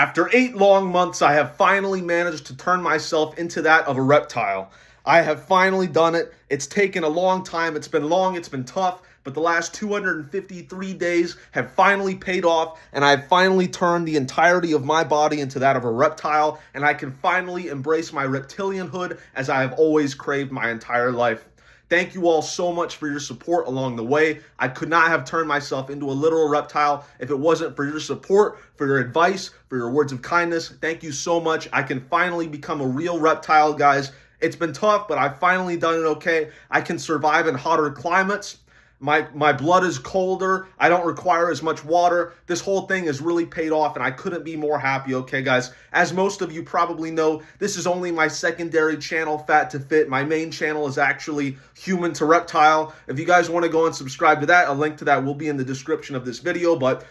After 8 long months, I have finally managed to turn myself into that of a reptile. I have finally done it. It's taken a long time. It's been long. It's been tough. But the last 253 days have finally paid off, and I've finally turned the entirety of my body into that of a reptile, and I can finally embrace my reptilian hood as I have always craved my entire life. Thank you all so much for your support along the way. I could not have turned myself into a literal reptile if it wasn't for your support, for your advice, for your words of kindness. Thank you so much. I can finally become a real reptile, guys. It's been tough, but I've finally done it okay. I can survive in hotter climates. My blood is colder. I don't require as much water. This whole thing has really paid off, and I couldn't be more happy, okay, guys? As most of you probably know, this is only my secondary channel, Fat to Fit. My main channel is actually Human to Reptile. If you guys want to go and subscribe to that, a link to that will be in the description of this video, but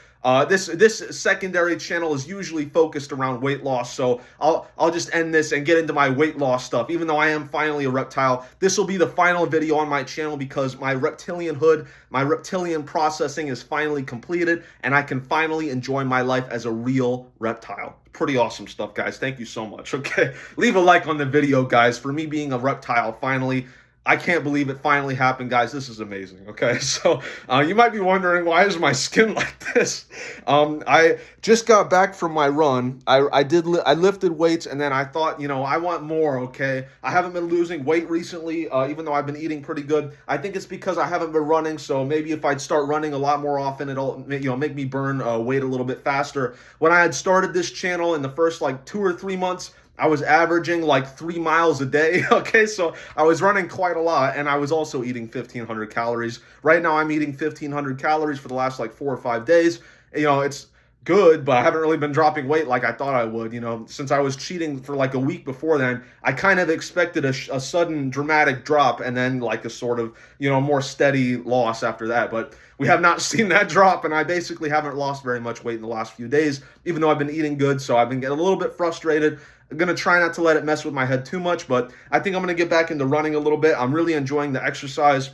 this secondary channel is usually focused around weight loss, so I'll just end this and get into my weight loss stuff. Even though I am finally a reptile, this will be the final video on my channel because my reptilian hood, my reptilian processing is finally completed, and I can finally enjoy my life as a real reptile. Pretty awesome stuff, guys. Thank you so much. Okay, leave a like on the video, guys. For me being a reptile, finally. I can't believe it finally happened, guys. This is amazing, okay? So you might be wondering, why is my skin like this? I just got back from my run. I lifted weights, and then I thought, you know, I want more, okay? I haven't been losing weight recently, even though I've been eating pretty good. I think it's because I haven't been running, so maybe if I'd start running a lot more often, it'll, you know, make me burn weight a little bit faster. When I had started this channel in the first, like, 2 or 3 months, I was averaging like 3 miles a day, okay? So I was running quite a lot, and I was also eating 1,500 calories. Right now, I'm eating 1,500 calories for the last like 4 or 5 days. You know, it's good, but I haven't really been dropping weight like I thought I would. You know, since I was cheating for like a week before then, I kind of expected a sudden dramatic drop and then like a sort of, you know, more steady loss after that. But we have not seen that drop, and I basically haven't lost very much weight in the last few days, even though I've been eating good. So I've been getting a little bit frustrated. I'm going to try not to let it mess with my head too much, but I think I'm going to get back into running a little bit. I'm really enjoying the exercise.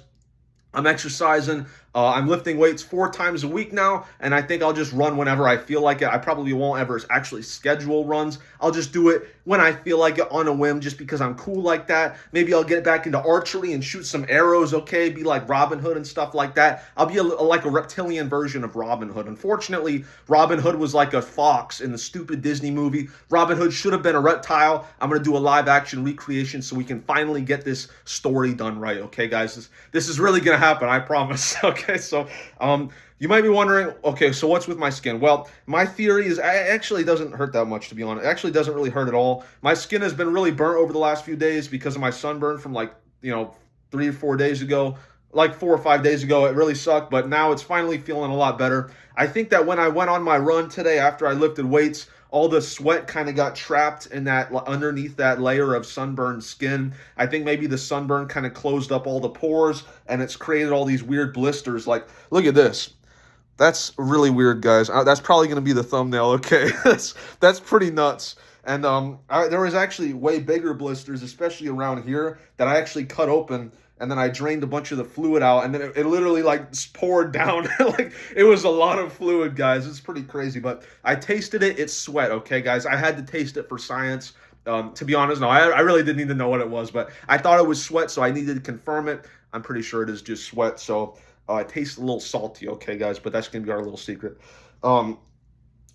I'm exercising. I'm lifting weights 4 times a week now, and I think I'll just run whenever I feel like it. I probably won't ever actually schedule runs. I'll just do it when I feel like it on a whim, just because I'm cool like that. Maybe I'll get back into archery and shoot some arrows, okay? Be like Robin Hood and stuff like that. I'll be like a reptilian version of Robin Hood. Unfortunately, Robin Hood was like a fox in the stupid Disney movie. Robin Hood should have been a reptile. I'm going to do a live-action recreation so we can finally get this story done right, okay, guys? This is really going to happen, I promise, okay? So you might be wondering, okay, so what's with my skin? Well, my theory is it actually doesn't hurt that much, to be honest. It actually doesn't really hurt at all. My skin has been really burnt over the last few days because of my sunburn from like, you know, 3 or 4 days ago. Like 4 or 5 days ago, it really sucked, but now it's finally feeling a lot better. I think that when I went on my run today after I lifted weights, all the sweat kind of got trapped in that underneath that layer of sunburned skin. I think maybe the sunburn kind of closed up all the pores, and it's created all these weird blisters. Like, look at this. That's really weird, guys. That's probably going to be the thumbnail, okay? That's pretty nuts. And there was actually way bigger blisters, especially around here, that I actually cut open, and then I drained a bunch of the fluid out, and then it literally like poured down. Like, it was a lot of fluid, guys. It's pretty crazy, but I tasted it. It's sweat, okay, guys? I had to taste it for science. To be honest, no, I really didn't need to know what it was, but I thought it was sweat, so I needed to confirm it. I'm pretty sure it is just sweat, so it tastes a little salty, okay, guys? But that's going to be our little secret.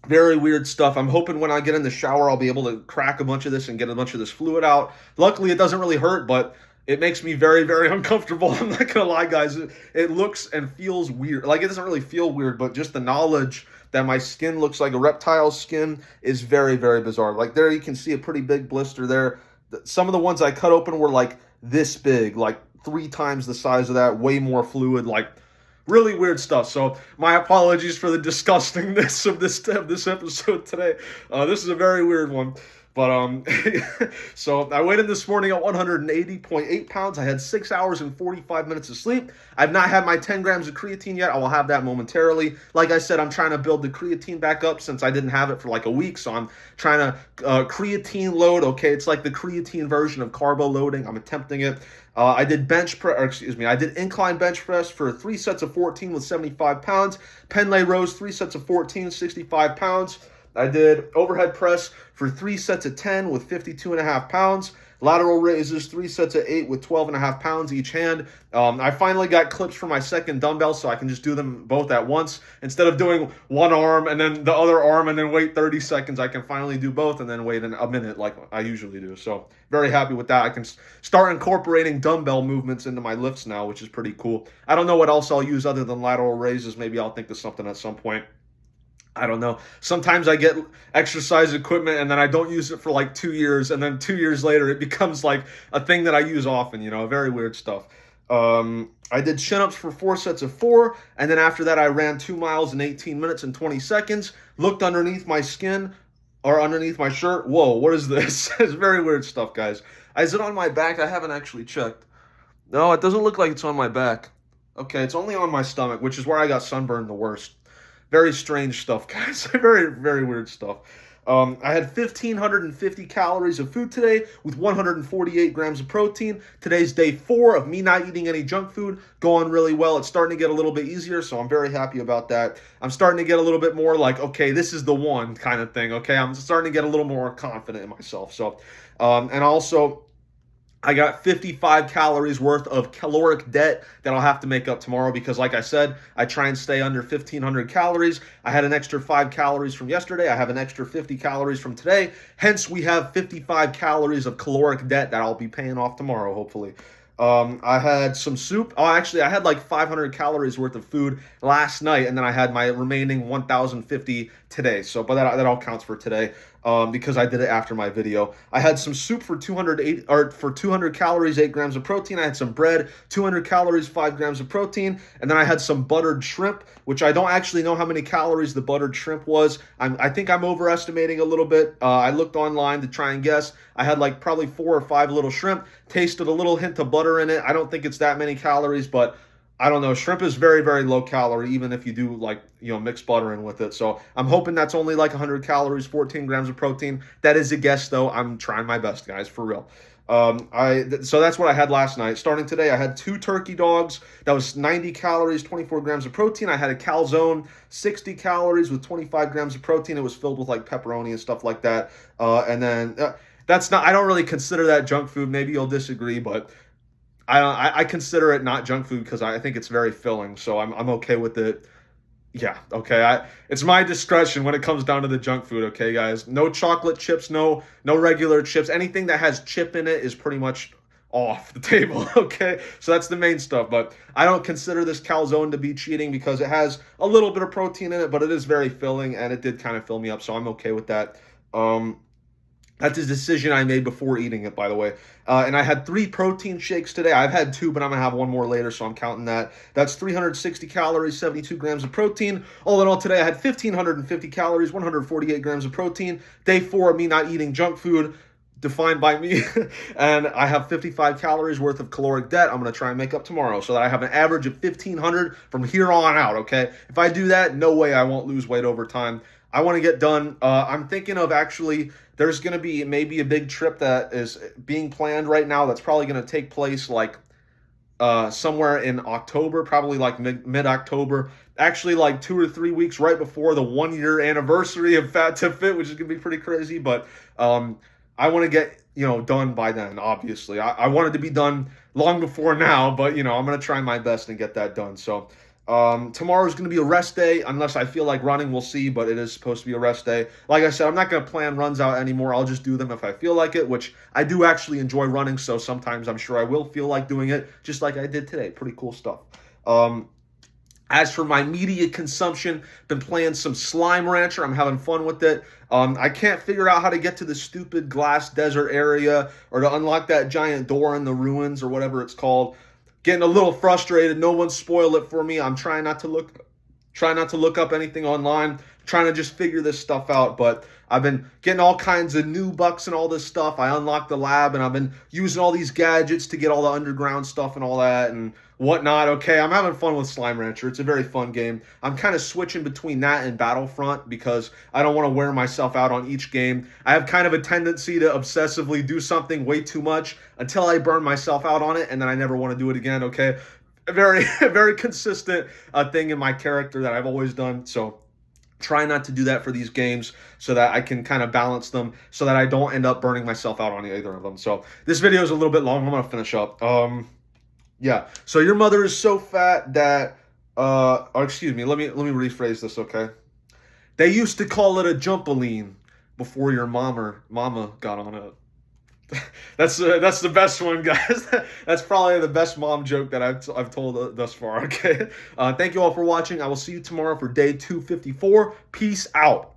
Very weird stuff. I'm hoping when I get in the shower, I'll be able to crack a bunch of this and get a bunch of this fluid out. Luckily, it doesn't really hurt, but it makes me very, very uncomfortable. I'm not going to lie, guys. It looks and feels weird. Like, it doesn't really feel weird, but just the knowledge that my skin looks like a reptile's skin is very, very bizarre. Like, there you can see a pretty big blister there. Some of the ones I cut open were like this big, like 3 times the size of that, way more fluid, like really weird stuff. So my apologies for the disgustingness of this episode today. This is a very weird one. But so I weighed in this morning at 180.8 pounds. I had 6 hours and 45 minutes of sleep. I've not had my 10 grams of creatine yet. I will have that momentarily. Like I said, I'm trying to build the creatine back up since I didn't have it for like a week. So I'm trying to creatine load. Okay, it's like the creatine version of carbo loading. I'm attempting it. I did I did incline bench press for 3 sets of 14 with 75 pounds. Pen lay rows, 3 sets of 14, 65 pounds. I did overhead press for 3 sets of 10 with 52.5 pounds. Lateral raises, 3 sets of 8 with 12.5 pounds each hand. I finally got clips for my second dumbbell, so I can just do them both at once. Instead of doing one arm and then the other arm and then wait 30 seconds, I can finally do both and then wait a minute like I usually do. So very happy with that. I can start incorporating dumbbell movements into my lifts now, which is pretty cool. I don't know what else I'll use other than lateral raises. Maybe I'll think of something at some point. I don't know. Sometimes I get exercise equipment and then I don't use it for like 2 years, and then 2 years later it becomes like a thing that I use often, very weird stuff. I did chin-ups for 4 sets of 4, and then after that I ran 2 miles in 18 minutes and 20 seconds, looked underneath my skin, or underneath my shirt. Whoa, what is this? It's very weird stuff, guys. Is it on my back? I haven't actually checked. No, it doesn't look like it's on my back. Okay, it's only on my stomach, which is where I got sunburned the worst. Very strange stuff, guys. Very, very weird stuff. I had 1,550 calories of food today with 148 grams of protein. Today's day 4 of me not eating any junk food. Going really well. It's starting to get a little bit easier, so I'm very happy about that. I'm starting to get a little bit more like, okay, this is the one kind of thing, okay? I'm starting to get a little more confident in myself. So, and also, I got 55 calories worth of caloric debt that I'll have to make up tomorrow because, like I said, I try and stay under 1,500 calories. I had an extra 5 calories from yesterday. I have an extra 50 calories from today. Hence, we have 55 calories of caloric debt that I'll be paying off tomorrow, hopefully. I had some soup. Oh, actually, I had like 500 calories worth of food last night, and then I had my remaining 1,050 today. So, but that all counts for today because I did it after my video. I had some soup for 200 calories, 8 grams of protein. I had some bread, 200 calories, 5 grams of protein, and then I had some buttered shrimp, which I don't actually know how many calories the buttered shrimp was. I think I'm overestimating a little bit. I looked online to try and guess. I had like probably 4 or 5 little shrimp, tasted a little hint of butter in it. I don't think it's that many calories, but I don't know. Shrimp is very, very low calorie, even if you do like, mix butter in with it. So I'm hoping that's only like 100 calories, 14 grams of protein. That is a guess, though. I'm trying my best, guys, for real. So that's what I had last night. Starting today, I had 2 turkey dogs. That was 90 calories, 24 grams of protein. I had a calzone, 60 calories with 25 grams of protein. It was filled with like pepperoni and stuff like that. And then that's not, I don't really consider that junk food. Maybe you'll disagree, but I consider it not junk food because I think it's very filling. So I'm okay with it. Yeah, okay. It's my discretion when it comes down to the junk food, okay, guys? No chocolate chips, no regular chips. Anything that has chip in it is pretty much off the table, okay? So that's the main stuff, but I don't consider this calzone to be cheating because it has a little bit of protein in it, but it is very filling, and it did kind of fill me up, so I'm okay with that. That's a decision I made before eating it, by the way. And I had 3 protein shakes today. I've had 2, but I'm going to have 1 more later, so I'm counting that. That's 360 calories, 72 grams of protein. All in all, today I had 1,550 calories, 148 grams of protein. Day 4 of me not eating junk food, defined by me. And I have 55 calories worth of caloric debt I'm going to try and make up tomorrow so that I have an average of 1,500 from here on out, okay? If I do that, no way I won't lose weight over time. I want to get done. I'm thinking of actually, there's going to be maybe a big trip that is being planned right now that's probably going to take place like somewhere in October, probably like mid-October. Actually, like 2 or 3 weeks right before the 1-year anniversary of Fat to Fit, which is going to be pretty crazy. But I want to get, done by then, obviously. I wanted to be done long before now, but, I'm going to try my best and get that done. So tomorrow's going to be a rest day unless I feel like running. We'll see, but it is supposed to be a rest day. Like I said, I'm not going to plan runs out anymore. I'll just do them if I feel like it, which I do actually enjoy running, so sometimes I'm sure I will feel like doing it, just like I did today. Pretty cool stuff. As for my media consumption, been playing some Slime Rancher. I'm having fun with it. I can't figure out how to get to the stupid glass desert area or to unlock that giant door in the ruins or whatever it's called. Getting a little frustrated. No one spoiled it for me. I'm trying not to look up anything online. Trying to just figure this stuff out. But I've been getting all kinds of new bucks and all this stuff. I unlocked the lab and I've been using all these gadgets to get all the underground stuff and all that and whatnot. Okay, I'm having fun with Slime Rancher. It's a very fun game. I'm kind of switching between that and Battlefront because I don't want to wear myself out on each game. I have kind of a tendency to obsessively do something way too much until I burn myself out on it, and then I never want to do it again, okay? A very consistent thing in my character that I've always done, so Try not to do that for these games so that I can kind of balance them so that I don't end up burning myself out on either of them. So this video is a little bit long. I'm going to finish up. Yeah. So your mother is so fat that, or excuse me, let me rephrase this, okay? They used to call it a jumpaline before your mama got on it. That's the best one, guys. That's probably the best mom joke that I've told thus far. Okay. Thank you all for watching. I will see you tomorrow for day 254. Peace out.